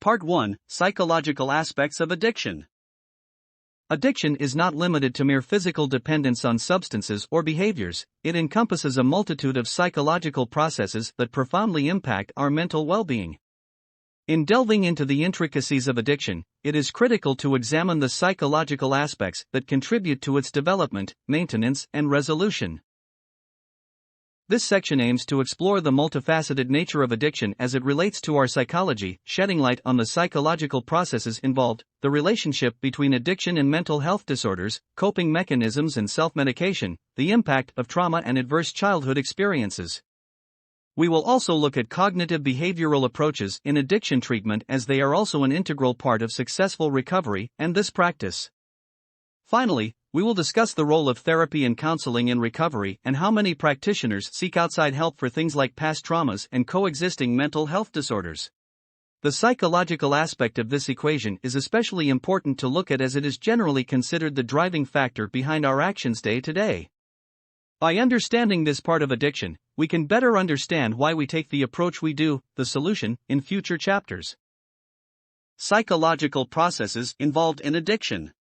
Part 1: Psychological Aspects of Addiction. Addiction is not limited to mere physical dependence on substances or behaviors, it encompasses a multitude of psychological processes that profoundly impact our mental well-being. In delving into the intricacies of addiction, it is critical to examine the psychological aspects that contribute to its development, maintenance, and resolution. This section aims to explore the multifaceted nature of addiction as it relates to our psychology, shedding light on the psychological processes involved, the relationship between addiction and mental health disorders, coping mechanisms and self-medication, the impact of trauma and adverse childhood experiences. We will also look at cognitive behavioral approaches in addiction treatment as they are also an integral part of successful recovery and this practice. Finally, we will discuss the role of therapy and counseling in recovery and how many practitioners seek outside help for things like past traumas and coexisting mental health disorders. The psychological aspect of this equation is especially important to look at as it is generally considered the driving factor behind our actions day to day. By understanding this part of addiction, we can better understand why we take the approach we do, the solution, in future chapters. Psychological processes involved in addiction.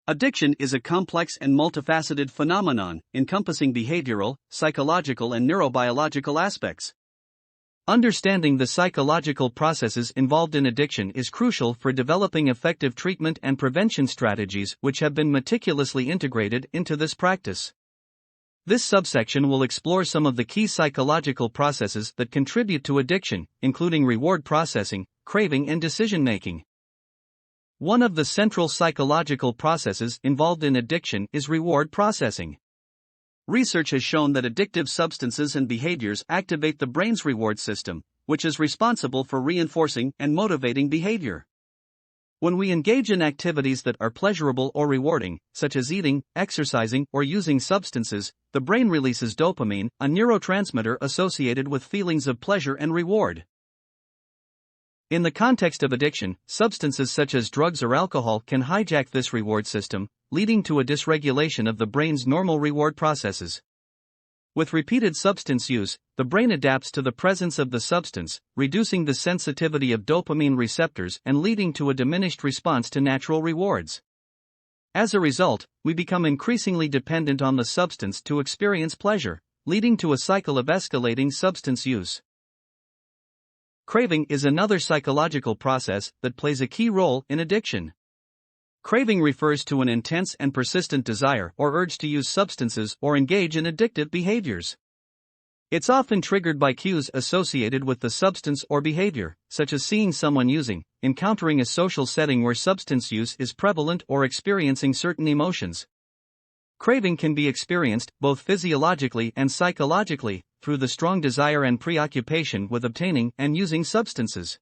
Addiction is a complex and multifaceted phenomenon, encompassing behavioral, psychological and neurobiological aspects. Understanding the psychological processes involved in addiction is crucial for developing effective treatment and prevention strategies which have been meticulously integrated into this practice. This subsection will explore some of the key psychological processes that contribute to addiction, including reward processing, craving and decision-making. One of the central psychological processes involved in addiction is reward processing. Research has shown that addictive substances and behaviors activate the brain's reward system, which is responsible for reinforcing and motivating behavior. When we engage in activities that are pleasurable or rewarding, such as eating, exercising, or using substances, the brain releases dopamine, a neurotransmitter associated with feelings of pleasure and reward. In the context of addiction, substances such as drugs or alcohol can hijack this reward system, leading to a dysregulation of the brain's normal reward processes. With repeated substance use, the brain adapts to the presence of the substance, reducing the sensitivity of dopamine receptors and leading to a diminished response to natural rewards. As a result, we become increasingly dependent on the substance to experience pleasure, leading to a cycle of escalating substance use. Craving is another psychological process that plays a key role in addiction. Craving refers to an intense and persistent desire or urge to use substances or engage in addictive behaviors. It's often triggered by cues associated with the substance or behavior, such as seeing someone using, encountering a social setting where substance use is prevalent, or experiencing certain emotions. Craving can be experienced, both physiologically and psychologically, through the strong desire and preoccupation with obtaining and using substances.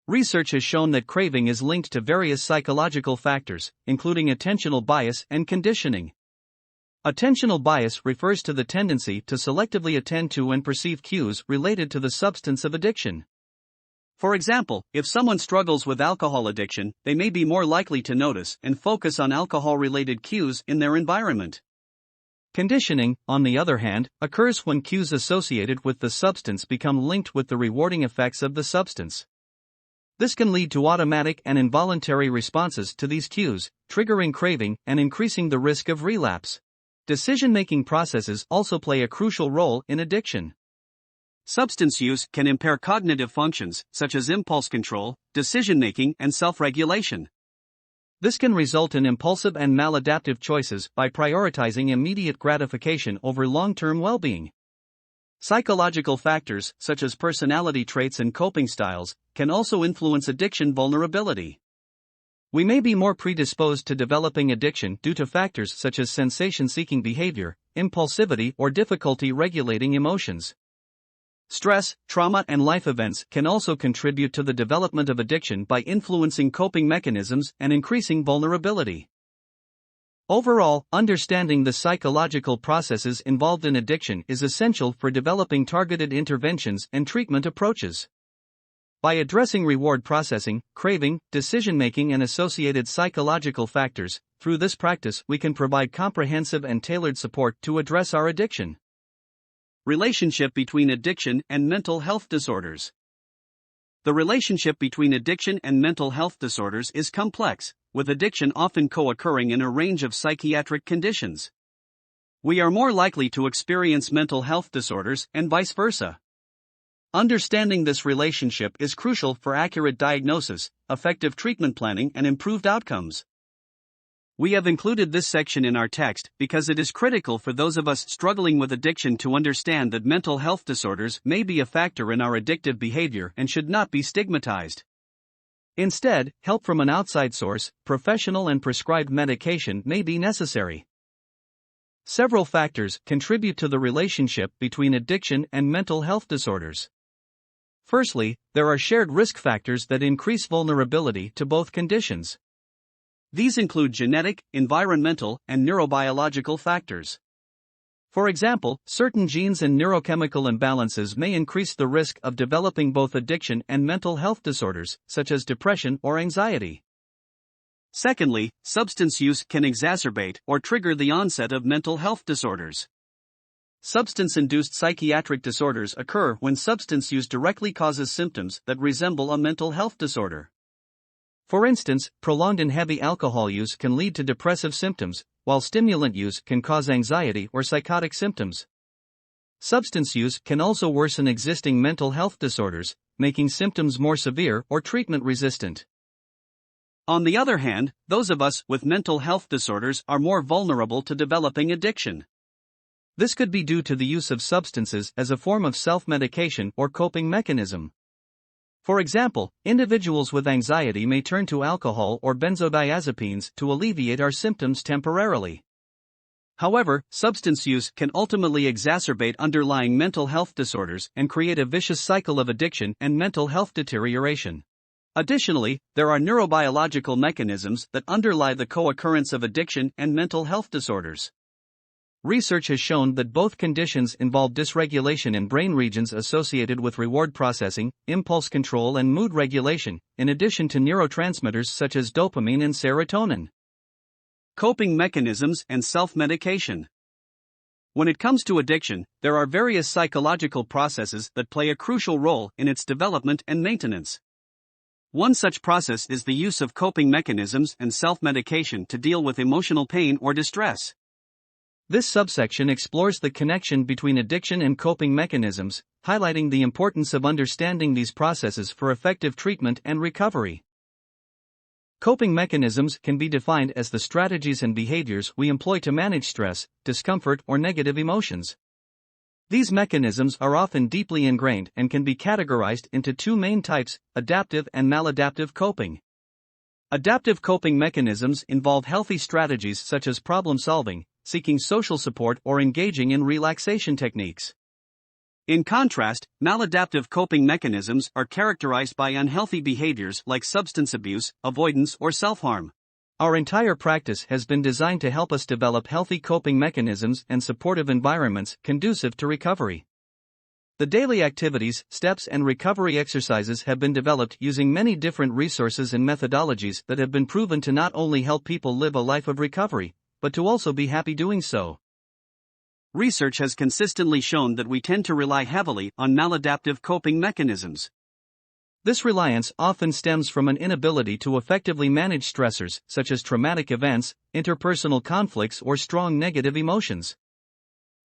Research has shown that craving is linked to various psychological factors, including attentional bias and conditioning. Attentional bias refers to the tendency to selectively attend to and perceive cues related to the substance of addiction. For example, if someone struggles with alcohol addiction, they may be more likely to notice and focus on alcohol-related cues in their environment. Conditioning, on the other hand, occurs when cues associated with the substance become linked with the rewarding effects of the substance. This can lead to automatic and involuntary responses to these cues, triggering craving and increasing the risk of relapse. Decision-making processes also play a crucial role in addiction. Substance use can impair cognitive functions, such as impulse control, decision-making, and self-regulation. This can result in impulsive and maladaptive choices by prioritizing immediate gratification over long-term well-being. Psychological factors, such as personality traits and coping styles, can also influence addiction vulnerability. We may be more predisposed to developing addiction due to factors such as sensation-seeking behavior, impulsivity, or difficulty regulating emotions. Stress, trauma, and life events can also contribute to the development of addiction by influencing coping mechanisms and increasing vulnerability. Overall, understanding the psychological processes involved in addiction is essential for developing targeted interventions and treatment approaches. By addressing reward processing, craving, decision-making, and associated psychological factors, through this practice we can provide comprehensive and tailored support to address our addiction. Relationship between addiction and mental health disorders. The relationship between addiction and mental health disorders is complex, with addiction often co-occurring in a range of psychiatric conditions. We are more likely to experience mental health disorders and vice versa. Understanding this relationship is crucial for accurate diagnosis, effective treatment planning, and improved outcomes. We have included this section in our text because it is critical for those of us struggling with addiction to understand that mental health disorders may be a factor in our addictive behavior and should not be stigmatized. Instead, help from an outside source, professional and prescribed medication may be necessary. Several factors contribute to the relationship between addiction and mental health disorders. Firstly, there are shared risk factors that increase vulnerability to both conditions. These include genetic, environmental, and neurobiological factors. For example, certain genes and neurochemical imbalances may increase the risk of developing both addiction and mental health disorders, such as depression or anxiety. Secondly, substance use can exacerbate or trigger the onset of mental health disorders. Substance-induced psychiatric disorders occur when substance use directly causes symptoms that resemble a mental health disorder. For instance, prolonged and heavy alcohol use can lead to depressive symptoms, while stimulant use can cause anxiety or psychotic symptoms. Substance use can also worsen existing mental health disorders, making symptoms more severe or treatment resistant. On the other hand, those of us with mental health disorders are more vulnerable to developing addiction. This could be due to the use of substances as a form of self-medication or coping mechanism. For example, individuals with anxiety may turn to alcohol or benzodiazepines to alleviate our symptoms temporarily. However, substance use can ultimately exacerbate underlying mental health disorders and create a vicious cycle of addiction and mental health deterioration. Additionally, there are neurobiological mechanisms that underlie the co-occurrence of addiction and mental health disorders. Research has shown that both conditions involve dysregulation in brain regions associated with reward processing, impulse control, and mood regulation, in addition to neurotransmitters such as dopamine and serotonin. Coping mechanisms and self-medication. When it comes to addiction, there are various psychological processes that play a crucial role in its development and maintenance. One such process is the use of coping mechanisms and self-medication to deal with emotional pain or distress. This subsection explores the connection between addiction and coping mechanisms, highlighting the importance of understanding these processes for effective treatment and recovery. Coping mechanisms can be defined as the strategies and behaviors we employ to manage stress, discomfort, or negative emotions. These mechanisms are often deeply ingrained and can be categorized into two main types: adaptive and maladaptive coping. Adaptive coping mechanisms involve healthy strategies such as problem solving, seeking social support, or engaging in relaxation techniques. In contrast, maladaptive coping mechanisms are characterized by unhealthy behaviors like substance abuse, avoidance, or self-harm. Our entire practice has been designed to help us develop healthy coping mechanisms and supportive environments conducive to recovery. The daily activities, steps, and recovery exercises have been developed using many different resources and methodologies that have been proven to not only help people live a life of recovery, but to also be happy doing so. Research has consistently shown that we tend to rely heavily on maladaptive coping mechanisms. This reliance often stems from an inability to effectively manage stressors such as traumatic events, interpersonal conflicts, or strong negative emotions.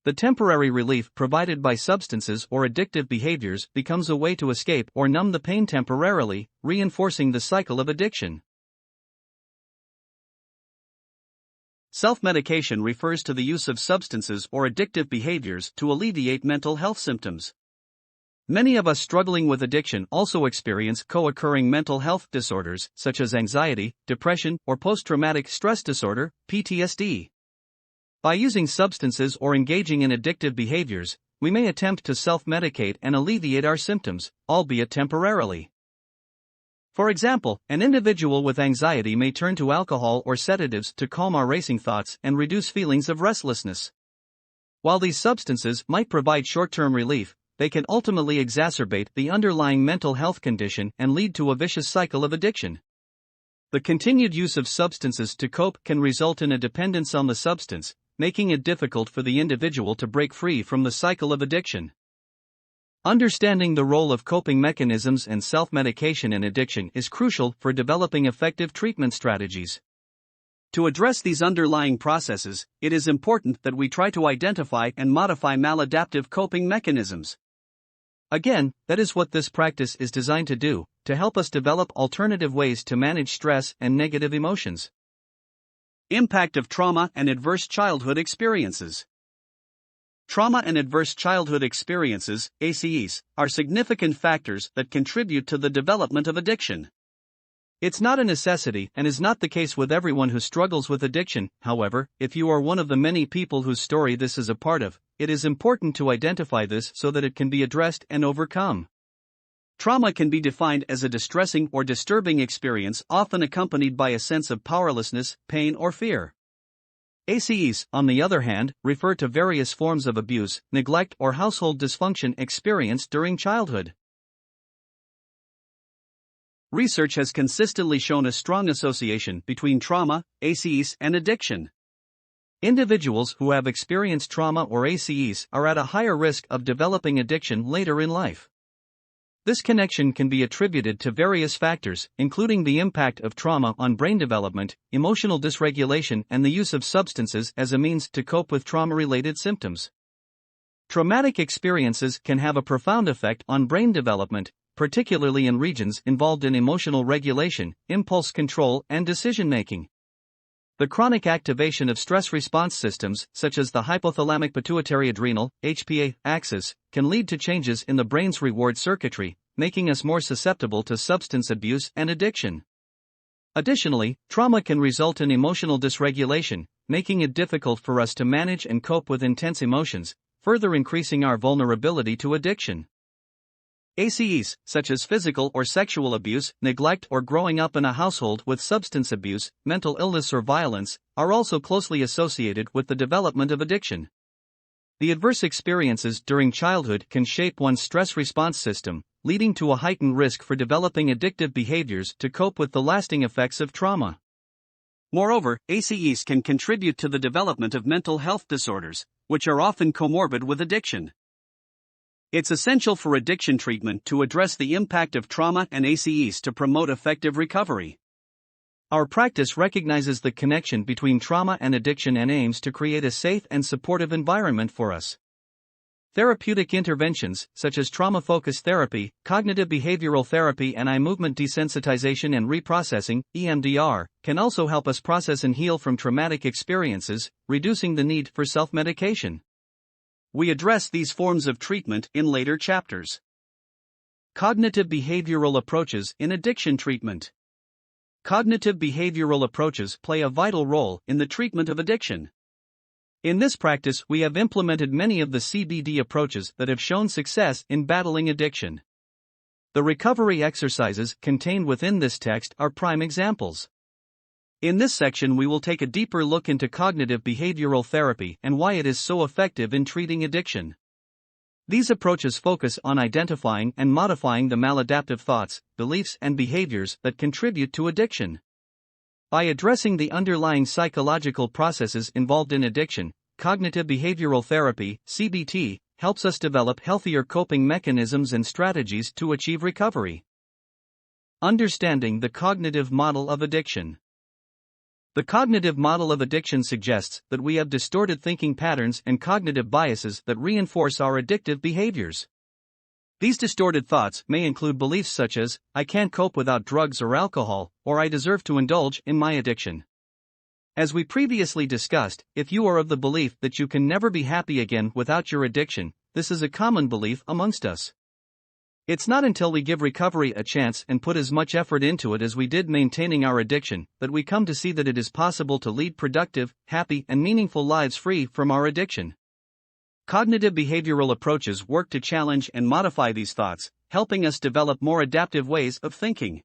The temporary relief provided by substances or addictive behaviors becomes a way to escape or numb the pain temporarily, reinforcing the cycle of addiction. Self-medication refers to the use of substances or addictive behaviors to alleviate mental health symptoms. Many of us struggling with addiction also experience co-occurring mental health disorders such as anxiety, depression, or post-traumatic stress disorder, PTSD. By using substances or engaging in addictive behaviors, we may attempt to self-medicate and alleviate our symptoms, albeit temporarily. For example, an individual with anxiety may turn to alcohol or sedatives to calm our racing thoughts and reduce feelings of restlessness. While these substances might provide short-term relief, they can ultimately exacerbate the underlying mental health condition and lead to a vicious cycle of addiction. The continued use of substances to cope can result in a dependence on the substance, making it difficult for the individual to break free from the cycle of addiction. Understanding the role of coping mechanisms and self-medication in addiction is crucial for developing effective treatment strategies. To address these underlying processes, it is important that we try to identify and modify maladaptive coping mechanisms. Again, that is what this practice is designed to do, to help us develop alternative ways to manage stress and negative emotions. Impact of trauma and adverse childhood experiences. Trauma and adverse childhood experiences, ACEs, are significant factors that contribute to the development of addiction. It's not a necessity and is not the case with everyone who struggles with addiction. However, if you are one of the many people whose story this is a part of, it is important to identify this so that it can be addressed and overcome. Trauma can be defined as a distressing or disturbing experience often accompanied by a sense of powerlessness, pain, or fear. ACEs, on the other hand, refer to various forms of abuse, neglect, or household dysfunction experienced during childhood. Research has consistently shown a strong association between trauma, ACEs, and addiction. Individuals who have experienced trauma or ACEs are at a higher risk of developing addiction later in life. This connection can be attributed to various factors, including the impact of trauma on brain development, emotional dysregulation, and the use of substances as a means to cope with trauma-related symptoms. Traumatic experiences can have a profound effect on brain development, particularly in regions involved in emotional regulation, impulse control, and decision-making. The chronic activation of stress response systems, such as the hypothalamic pituitary adrenal (HPA) axis, can lead to changes in the brain's reward circuitry, making us more susceptible to substance abuse and addiction. Additionally, trauma can result in emotional dysregulation, making it difficult for us to manage and cope with intense emotions, further increasing our vulnerability to addiction. ACEs, such as physical or sexual abuse, neglect, or growing up in a household with substance abuse, mental illness, or violence, are also closely associated with the development of addiction. The adverse experiences during childhood can shape one's stress response system, leading to a heightened risk for developing addictive behaviors to cope with the lasting effects of trauma. Moreover, ACEs can contribute to the development of mental health disorders, which are often comorbid with addiction. It's essential for addiction treatment to address the impact of trauma and ACEs to promote effective recovery. Our practice recognizes the connection between trauma and addiction and aims to create a safe and supportive environment for us. Therapeutic interventions, such as trauma-focused therapy, cognitive behavioral therapy, and eye movement desensitization and reprocessing, EMDR, can also help us process and heal from traumatic experiences, reducing the need for self-medication. We address these forms of treatment in later chapters. Cognitive behavioral approaches in addiction treatment. Cognitive behavioral approaches play a vital role in the treatment of addiction. In this practice, we have implemented many of the CBD approaches that have shown success in battling addiction. The recovery exercises contained within this text are prime examples. In this section, we will take a deeper look into cognitive behavioral therapy and why it is so effective in treating addiction. These approaches focus on identifying and modifying the maladaptive thoughts, beliefs, and behaviors that contribute to addiction. By addressing the underlying psychological processes involved in addiction, cognitive behavioral therapy, CBT, helps us develop healthier coping mechanisms and strategies to achieve recovery. Understanding the cognitive model of addiction. The cognitive model of addiction suggests that we have distorted thinking patterns and cognitive biases that reinforce our addictive behaviors. These distorted thoughts may include beliefs such as, I can't cope without drugs or alcohol, or I deserve to indulge in my addiction. As we previously discussed, if you are of the belief that you can never be happy again without your addiction, this is a common belief amongst us. It's not until we give recovery a chance and put as much effort into it as we did maintaining our addiction that we come to see that it is possible to lead productive, happy, and meaningful lives free from our addiction. Cognitive behavioral approaches work to challenge and modify these thoughts, helping us develop more adaptive ways of thinking.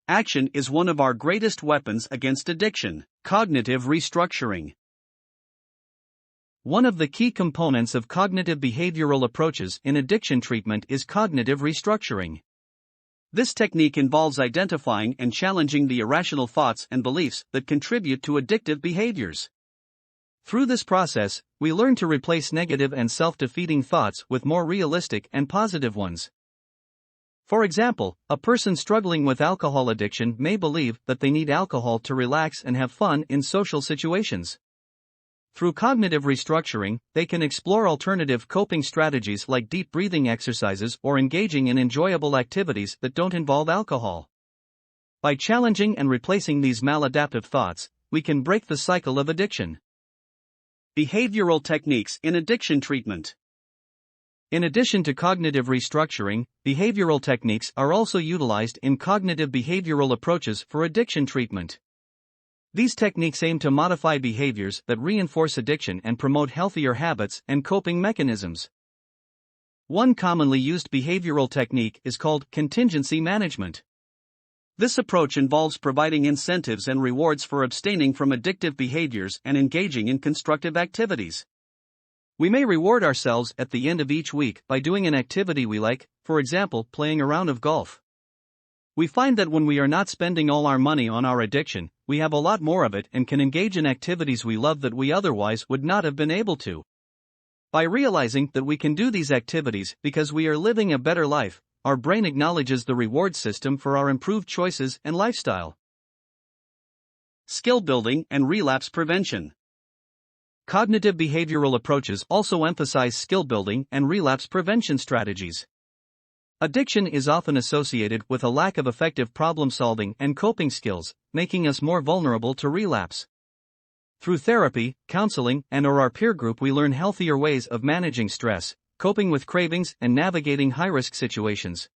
Action is one of our greatest weapons against addiction. Cognitive restructuring. One of the key components of cognitive behavioral approaches in addiction treatment is cognitive restructuring. This technique involves identifying and challenging the irrational thoughts and beliefs that contribute to addictive behaviors. Through this process, we learn to replace negative and self-defeating thoughts with more realistic and positive ones. For example, a person struggling with alcohol addiction may believe that they need alcohol to relax and have fun in social situations. Through cognitive restructuring, they can explore alternative coping strategies like deep breathing exercises or engaging in enjoyable activities that don't involve alcohol. By challenging and replacing these maladaptive thoughts, we can break the cycle of addiction. Behavioral techniques in addiction treatment. In addition to cognitive restructuring, behavioral techniques are also utilized in cognitive behavioral approaches for addiction treatment. These techniques aim to modify behaviors that reinforce addiction and promote healthier habits and coping mechanisms. One commonly used behavioral technique is called contingency management. This approach involves providing incentives and rewards for abstaining from addictive behaviors and engaging in constructive activities. We may reward ourselves at the end of each week by doing an activity we like, for example, playing a round of golf. We find that when we are not spending all our money on our addiction, we have a lot more of it and can engage in activities we love that we otherwise would not have been able to. By realizing that we can do these activities because we are living a better life, our brain acknowledges the reward system for our improved choices and lifestyle. Skill building and relapse prevention. Cognitive behavioral approaches also emphasize skill building and relapse prevention strategies. Addiction is often associated with a lack of effective problem-solving and coping skills, making us more vulnerable to relapse. Through therapy, counseling, and/or our peer group, we learn healthier ways of managing stress, coping with cravings, and navigating high-risk situations.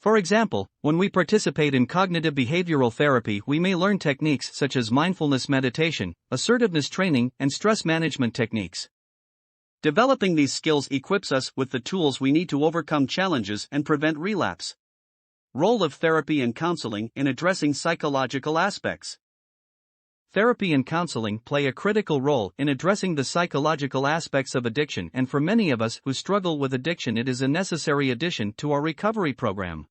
For example, when we participate in cognitive behavioral therapy, we may learn techniques such as mindfulness meditation, assertiveness training, and stress management techniques. Developing these skills equips us with the tools we need to overcome challenges and prevent relapse. Role of therapy and counseling in addressing psychological aspects. Therapy and counseling play a critical role in addressing the psychological aspects of addiction, and for many of us who struggle with addiction, it is a necessary addition to our recovery program.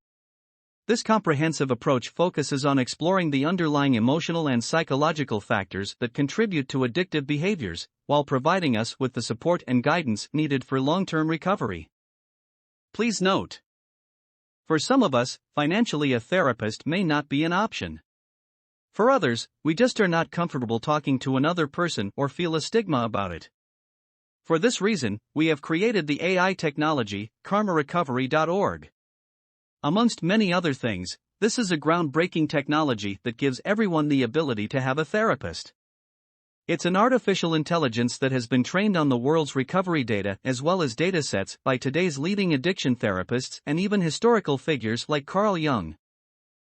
This comprehensive approach focuses on exploring the underlying emotional and psychological factors that contribute to addictive behaviors, while providing us with the support and guidance needed for long-term recovery. Please note: for some of us, financially a therapist may not be an option. For others, we just are not comfortable talking to another person or feel a stigma about it. For this reason, we have created the AI technology, karmarecovery.org. Amongst many other things, this is a groundbreaking technology that gives everyone the ability to have a therapist. It's an artificial intelligence that has been trained on the world's recovery data as well as datasets by today's leading addiction therapists and even historical figures like Carl Jung.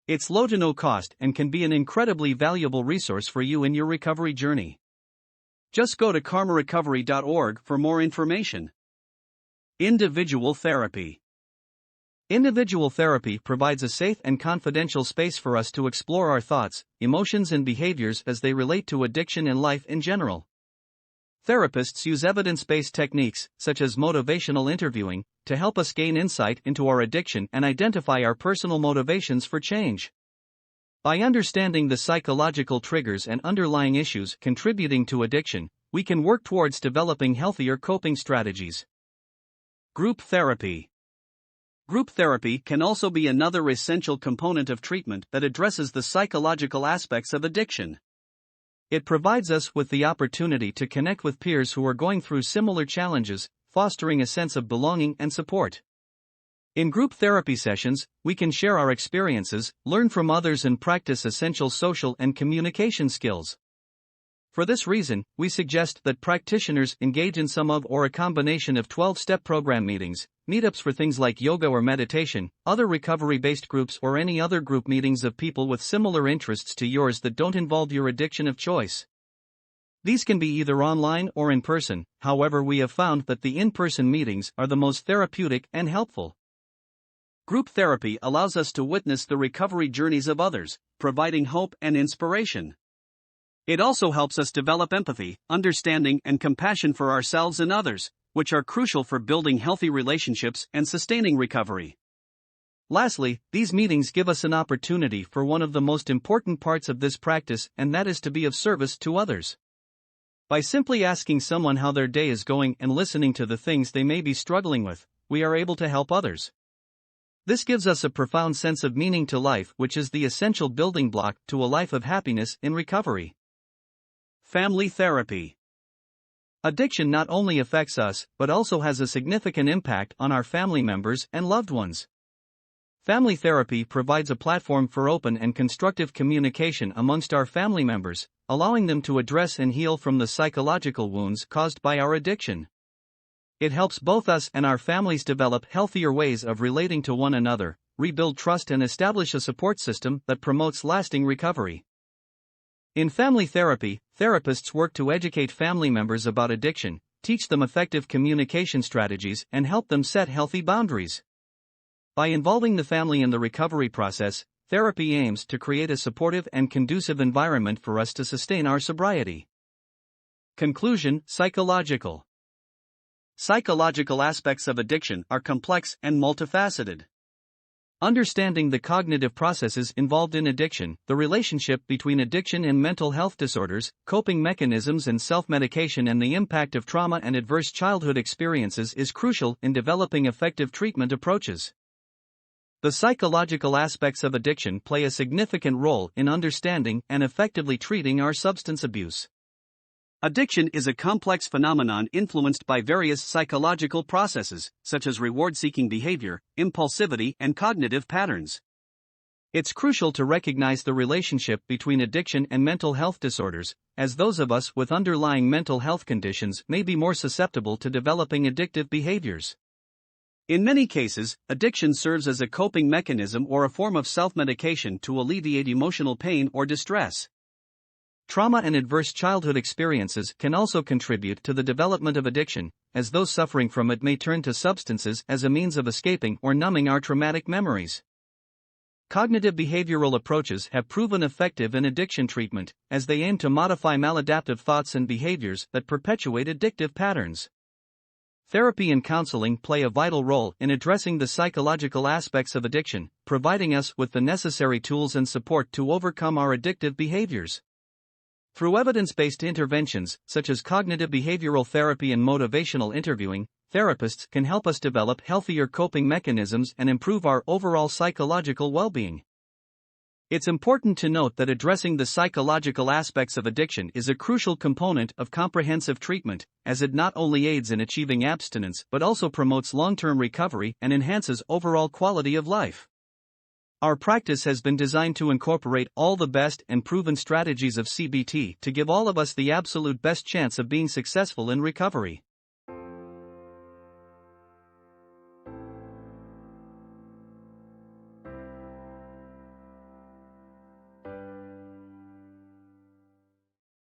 It's low to no cost and can be an incredibly valuable resource for you in your recovery journey. Just go to karmarecovery.org for more information. Individual therapy. Individual therapy provides a safe and confidential space for us to explore our thoughts, emotions, and behaviors as they relate to addiction and life in general. Therapists use evidence-based techniques, such as motivational interviewing, to help us gain insight into our addiction and identify our personal motivations for change. By understanding the psychological triggers and underlying issues contributing to addiction, we can work towards developing healthier coping strategies. Group therapy. Group therapy can also be another essential component of treatment that addresses the psychological aspects of addiction. It provides us with the opportunity to connect with peers who are going through similar challenges, fostering a sense of belonging and support. In group therapy sessions, we can share our experiences, learn from others, and practice essential social and communication skills. For this reason, we suggest that practitioners engage in some of or a combination of 12-step program meetings, meetups for things like yoga or meditation, other recovery-based groups, or any other group meetings of people with similar interests to yours that don't involve your addiction of choice. These can be either online or in person, however, we have found that the in-person meetings are the most therapeutic and helpful. Group therapy allows us to witness the recovery journeys of others, providing hope and inspiration. It also helps us develop empathy, understanding, and compassion for ourselves and others, which are crucial for building healthy relationships and sustaining recovery. Lastly, these meetings give us an opportunity for one of the most important parts of this practice, and that is to be of service to others. By simply asking someone how their day is going and listening to the things they may be struggling with, we are able to help others. This gives us a profound sense of meaning to life, which is the essential building block to a life of happiness in recovery. Family therapy. Addiction not only affects us, but also has a significant impact on our family members and loved ones. Family therapy provides a platform for open and constructive communication amongst our family members, allowing them to address and heal from the psychological wounds caused by our addiction. It helps both us and our families develop healthier ways of relating to one another, rebuild trust, and establish a support system that promotes lasting recovery. In family therapy, therapists work to educate family members about addiction, teach them effective communication strategies, and help them set healthy boundaries. By involving the family in the recovery process, therapy aims to create a supportive and conducive environment for us to sustain our sobriety. Conclusion: Psychological aspects of addiction are complex and multifaceted. Understanding the cognitive processes involved in addiction, the relationship between addiction and mental health disorders, coping mechanisms and self-medication, and the impact of trauma and adverse childhood experiences is crucial in developing effective treatment approaches. The psychological aspects of addiction play a significant role in understanding and effectively treating our substance abuse. Addiction is a complex phenomenon influenced by various psychological processes, such as reward-seeking behavior, impulsivity, and cognitive patterns. It's crucial to recognize the relationship between addiction and mental health disorders, as those of us with underlying mental health conditions may be more susceptible to developing addictive behaviors. In many cases, addiction serves as a coping mechanism or a form of self-medication to alleviate emotional pain or distress. Trauma and adverse childhood experiences can also contribute to the development of addiction, as those suffering from it may turn to substances as a means of escaping or numbing our traumatic memories. Cognitive behavioral approaches have proven effective in addiction treatment, as they aim to modify maladaptive thoughts and behaviors that perpetuate addictive patterns. Therapy and counseling play a vital role in addressing the psychological aspects of addiction, providing us with the necessary tools and support to overcome our addictive behaviors. Through evidence-based interventions, such as cognitive behavioral therapy and motivational interviewing, therapists can help us develop healthier coping mechanisms and improve our overall psychological well-being. It's important to note that addressing the psychological aspects of addiction is a crucial component of comprehensive treatment, as it not only aids in achieving abstinence but also promotes long-term recovery and enhances overall quality of life. Our practice has been designed to incorporate all the best and proven strategies of CBT to give all of us the absolute best chance of being successful in recovery.